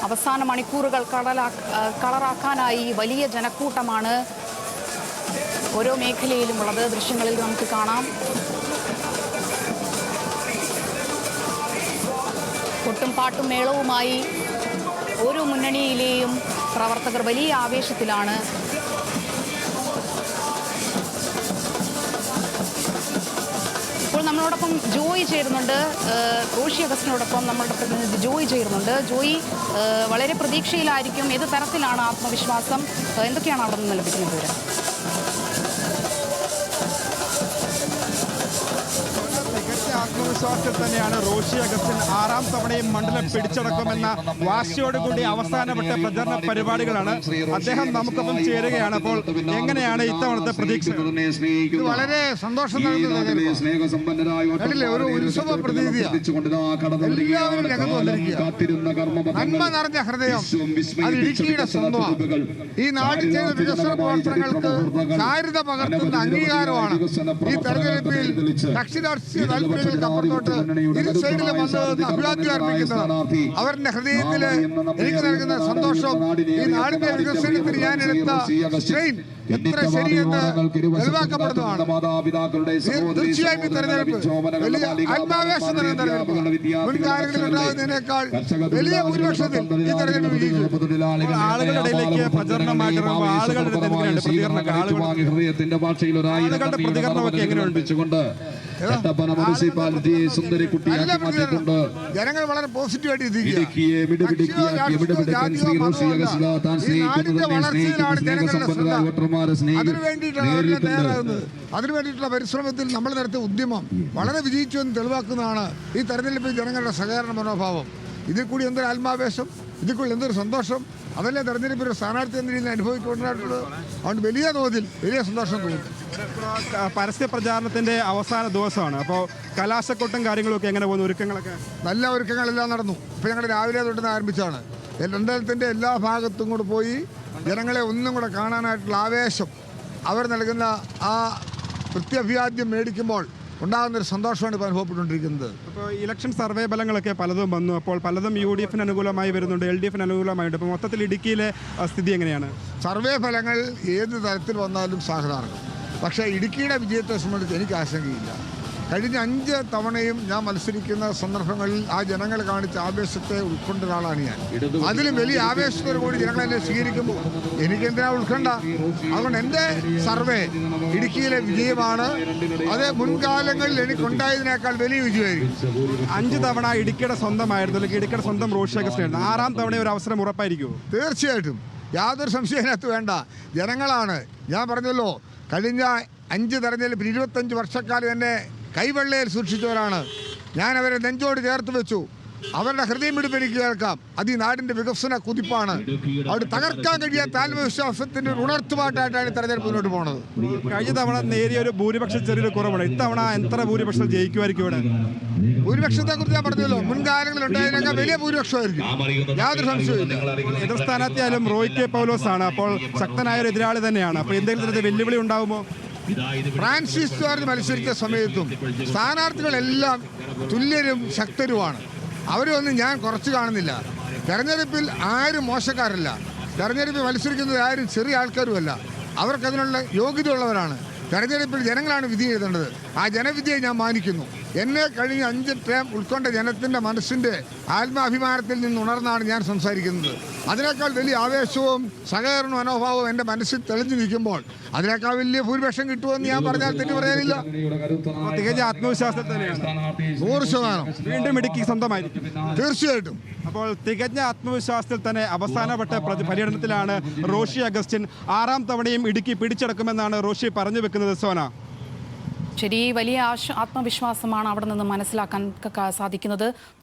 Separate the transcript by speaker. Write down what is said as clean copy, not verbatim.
Speaker 1: അവസാന മണിക്കൂറുകൾ കളറാക്കാനായി വലിയ ജനക്കൂട്ടമാണ് ഓരോ മേഖലയിലുമുള്ളത്. ദൃശ്യങ്ങളിൽ നമുക്ക് കാണാം. കൊട്ടും പാട്ടും മേളവുമായി ഓരോ മുന്നണിയിലെയും പ്രവർത്തകർ വലിയ ആവേശത്തിലാണ്. ഇപ്പോൾ നമ്മളോടൊപ്പം ജോയി ചേരുന്നുണ്ട്. റോഷി അഗസ്റ്റിനോടൊപ്പം നമ്മളുടെ പ്രതിനിധി ജോയി ചേരുന്നുണ്ട്. ജോയി, വളരെ പ്രതീക്ഷയിലായിരിക്കും. ഏത് തരത്തിലാണ് ആത്മവിശ്വാസം? എന്തൊക്കെയാണ് അവിടെ നിന്ന് ലഭിക്കുന്ന വിവരം?
Speaker 2: ആത്മവിശ്വാസത്തിൽ തന്നെയാണ് റോഷി അഗസ്റ്റിൻ ആറാം തവണയും മണ്ഡലം പിടിച്ചടക്കുമെന്ന വാശിയോടുകൂടി അവസാനപ്പെട്ട പ്രചരണ പരിപാടികളാണ്. അദ്ദേഹം നമുക്കൊപ്പം ചേരുകയാണ്. അപ്പോൾ എങ്ങനെയാണ് ഇത്തവണത്തെ പ്രതീക്ഷ?
Speaker 3: വളരെ സന്തോഷം നൽകുന്ന ഒരു ഉത്സവ പ്രതീതിയാണ്. എല്ലാവരും രംഗത്ത് വന്നിരിക്കുക. നന്മ നിറഞ്ഞ ഹൃദയം അത് ഇടുക്കിയുടെ സ്വന്തമാണ്. ഈ നാട്ടിൽ ചെയ്ത വികസന പ്രവർത്തനങ്ങൾക്ക് ചാരുത പകർത്തുന്ന അംഗീകാരമാണ് ഈ തെരഞ്ഞെടുപ്പിൽ കക്ഷി രാഷ്ട്രീയ താല്പര്യങ്ങൾക്കപ്പുറത്തോട്ട് ഇരു സൈഡിലും വന്ന് അഭിവാദ്യം അർപ്പിക്കുന്നത്. അവരുടെ ഹൃദയത്തിൽ എനിക്ക് നൽകുന്ന സന്തോഷം ഈ നാടിന്റെ വികസനത്തിന് ഞാൻ എടുത്ത സ്ട്രെയിൻ എത്ര ശരിയെന്ന് തെളിവാക്കപ്പെടുന്നതാണ്. തീർച്ചയായും തെരഞ്ഞെടുപ്പ് വലിയ ആത്മാവേശം നൽകുന്ന തെരഞ്ഞെടുപ്പ്. മുൻകാലങ്ങളിൽ ഉണ്ടാകുന്നതിനേക്കാൾ വലിയ ഭൂരിപക്ഷത്തിൽ ഈ തെരഞ്ഞെടുപ്പ് വിജയിക്കും.
Speaker 2: ആളുകളുടെ ഇടയിലേക്ക് പ്രചരണമായിട്ട് ആളുകളുടെ പ്രതികരണമൊക്കെ എങ്ങനെയുണ്ട്?
Speaker 3: ജനങ്ങൾ വളരെ പോസിറ്റീവായിട്ട് അതിനു വേണ്ടിയിട്ടുള്ള പരിശ്രമത്തിൽ നമ്മൾ നടത്തിയ ഉദ്യമം വളരെ വിജയിച്ചു എന്ന് തെളിവാക്കുന്നതാണ് ഈ തെരഞ്ഞെടുപ്പിൽ ജനങ്ങളുടെ സഹകരണ മനോഭാവം. ഇതിൽ കൂടി എന്തൊരു ആത്മാവേശം, ഇതിൽ കൂടി എന്തൊരു സന്തോഷം. അതല്ലേ തെരഞ്ഞെടുപ്പിൽ സ്ഥാനാർത്ഥി എന്ന രീതിയിൽ അനുഭവിക്കൊണ്ടായിട്ടുള്ളത്. അതുകൊണ്ട് വലിയ തോതിൽ വലിയ സന്തോഷം തോന്നുന്നു.
Speaker 2: പരസ്യ പ്രചാരണത്തിന്റെ അവസാന ദിവസമാണ്. അപ്പോൾ കലാശക്കൊട്ടും കാര്യങ്ങളൊക്കെ എങ്ങനെ പോകുന്നു? ഒരുക്കങ്ങളൊക്കെ
Speaker 3: നല്ല ഒരുക്കങ്ങളെല്ലാം നടന്നു. ഇപ്പോൾ ഞങ്ങൾ രാവിലെ തൊട്ട് ആരംഭിച്ചാണ്. മണ്ഡലത്തിൻ്റെ എല്ലാ ഭാഗത്തും കൂടെ പോയി ജനങ്ങളെ ഒന്നും കൂടെ കാണാനായിട്ടുള്ള ആവേശം, അവർ നൽകുന്ന ആ കൃത്യഭിവാദ്യം മേടിക്കുമ്പോൾ ഉണ്ടാകുന്നൊരു സന്തോഷമാണ് ഇപ്പോൾ അനുഭവപ്പെട്ടുകൊണ്ടിരിക്കുന്നത്.
Speaker 2: അപ്പോൾ ഇലക്ഷൻ സർവേ ഫലങ്ങളൊക്കെ പലതും വന്നു. അപ്പോൾ പലതും UDF അനുകൂലമായി വരുന്നുണ്ട്, LDF അനുകൂലമായിട്ട്. അപ്പോൾ മൊത്തത്തിൽ ഇടുക്കിയിലെ സ്ഥിതി എങ്ങനെയാണ്?
Speaker 3: സർവേ ഫലങ്ങൾ ഏത് തരത്തിൽ വന്നാലും സാഹചര്യം. പക്ഷേ ഇടുക്കിയുടെ വിജയത്തെ സംബന്ധിച്ച് എനിക്ക് ആശങ്കയില്ല. കഴിഞ്ഞ 5 തവണയും ഞാൻ മത്സരിക്കുന്ന സന്ദർഭങ്ങളിൽ ആ ജനങ്ങൾ കാണിച്ച ആവേശത്തെ ഉൾക്കൊണ്ട ഒരാളാണ് ഞാൻ. അതിലും വലിയ ആവേശത്തോടു കൂടി ജനങ്ങളെന്നെ സ്വീകരിക്കുമ്പോൾ എനിക്കെന്തിനാ ഉൾക്കൊണ്ട? അതുകൊണ്ട് എൻ്റെ സർവേ ഇടുക്കിയിലെ വിജയമാണ്. അത് മുൻകാലങ്ങളിൽ എനിക്കുണ്ടായതിനേക്കാൾ വലിയ വിജയമായിരിക്കും.
Speaker 2: 5 തവണ ഇടുക്കിയുടെ സ്വന്തമായിരുന്നു, അല്ലെങ്കിൽ ഇടുക്കിയുടെ സ്വന്തം റോഷി അഗസ്റ്റിനായിരുന്നു. 6ാം തവണ ഒരു അവസരം ഉറപ്പായിരിക്കുമോ?
Speaker 3: തീർച്ചയായിട്ടും, യാതൊരു സംശയം അതിനകത്ത് വേണ്ട. ജനങ്ങളാണ്, ഞാൻ പറഞ്ഞല്ലോ, കഴിഞ്ഞ 5 തെരഞ്ഞെടുപ്പിൽ 25 വർഷക്കാലം എന്നെ കൈവെള്ളയിൽ സൂക്ഷിച്ചവരാണ്. ഞാൻ അവരെ നെഞ്ചോട് ചേർത്ത് വെച്ചു. അവരുടെ ഹൃദയമിടിപ്പ് എനിക്ക് കേൾക്കാം. അത് ഈ നാടിൻ്റെ വികസന കുതിപ്പാണ്. അവിടെ തകർക്കാൻ കഴിയാത്ത ആത്മവിശ്വാസത്തിൻ്റെ ഒരു ഉണർത്തുപാട്ടായിട്ടാണ് തെരഞ്ഞെടുപ്പ് മുന്നോട്ട് പോകുന്നത്.
Speaker 2: കഴിഞ്ഞ തവണ നേരിയ ഒരു ഭൂരിപക്ഷം ചെറിയൊരു കുറവാണ്. ഇത്തവണ എത്ര ഭൂരിപക്ഷം ജയിക്കുമായിരിക്കും ഇവിടെ?
Speaker 3: ഭൂരിപക്ഷത്തെ കുറിച്ച് ഞാൻ പറഞ്ഞല്ലോ, മുൻകാലങ്ങളിൽ ഉണ്ടായതിനേക്കാൾ വലിയ ഭൂരിപക്ഷമായിരിക്കും, യാതൊരു സംശയവും.
Speaker 2: എതിർ സ്ഥാനാർത്ഥിയായാലും റോയ് കെ പൗലോസ് ആണ്. അപ്പോൾ ശക്തനായ ഒരു എതിരാളി തന്നെയാണ്. അപ്പോൾ എന്തെങ്കിലും തരത്തിൽ വെല്ലുവിളി ഉണ്ടാകുമോ?
Speaker 3: ഫ്രാൻസിസ് ജോർജ് മത്സരിച്ച സമയത്തും സ്ഥാനാർത്ഥികളെല്ലാം തുല്യരും ശക്തരുമാണ്. അവരൊന്നും ഞാൻ കുറച്ച് കാണുന്നില്ല. തെരഞ്ഞെടുപ്പിൽ ആരും മോശക്കാരല്ല. തെരഞ്ഞെടുപ്പിൽ മത്സരിക്കുന്നത് ആരും ചെറിയ ആൾക്കാരുമല്ല. അവർക്കതിനുള്ള യോഗ്യതയുള്ളവരാണ്. തെരഞ്ഞെടുപ്പിൽ ജനങ്ങളാണ് വിധി എഴുതേണ്ടത്. ആ ജനവിധിയെ ഞാൻ മാനിക്കുന്നു. എന്നെ കഴിഞ്ഞ 5 ടേം ഉൾക്കൊണ്ട ജനത്തിൻ്റെ മനസ്സിൻ്റെ ആത്മാഭിമാനത്തിൽ നിന്നുണർന്നാണ് ഞാൻ സംസാരിക്കുന്നത്. അതിനേക്കാൾ വലിയ ആവേശവും സഹകരണ മനോഭാവവും എൻ്റെ മനസ്സിൽ തെളിഞ്ഞു നിൽക്കുമ്പോൾ അതിനേക്കാൾ വലിയ ഭൂരിപക്ഷം കിട്ടുമെന്ന് ഞാൻ പറഞ്ഞാൽ തെറ്റ് പറയാനില്ല.
Speaker 2: തികഞ്ഞ ആത്മവിശ്വാസത്തിൽ തന്നെയാണ്.
Speaker 3: 100%
Speaker 2: വീണ്ടും ഇടുക്കി സ്വന്തമായിരിക്കും.
Speaker 3: തീർച്ചയായിട്ടും.
Speaker 2: അപ്പോൾ തികഞ്ഞ ആത്മവിശ്വാസത്തിൽ തന്നെ അവസാനപ്പെട്ട പര്യടനത്തിലാണ് റോഷി അഗസ്റ്റിൻ. 6ാം തവണയും ഇടുക്കി പിടിച്ചെടുക്കുമെന്നാണ് റോഷി പറഞ്ഞു വെക്കുന്നത്. സോന,
Speaker 1: ശരി, വലിയ ആത്മവിശ്വാസമാണ് അവിടെ നിന്ന് മനസ്സിലാക്കാൻ സാധിക്കുന്നത്.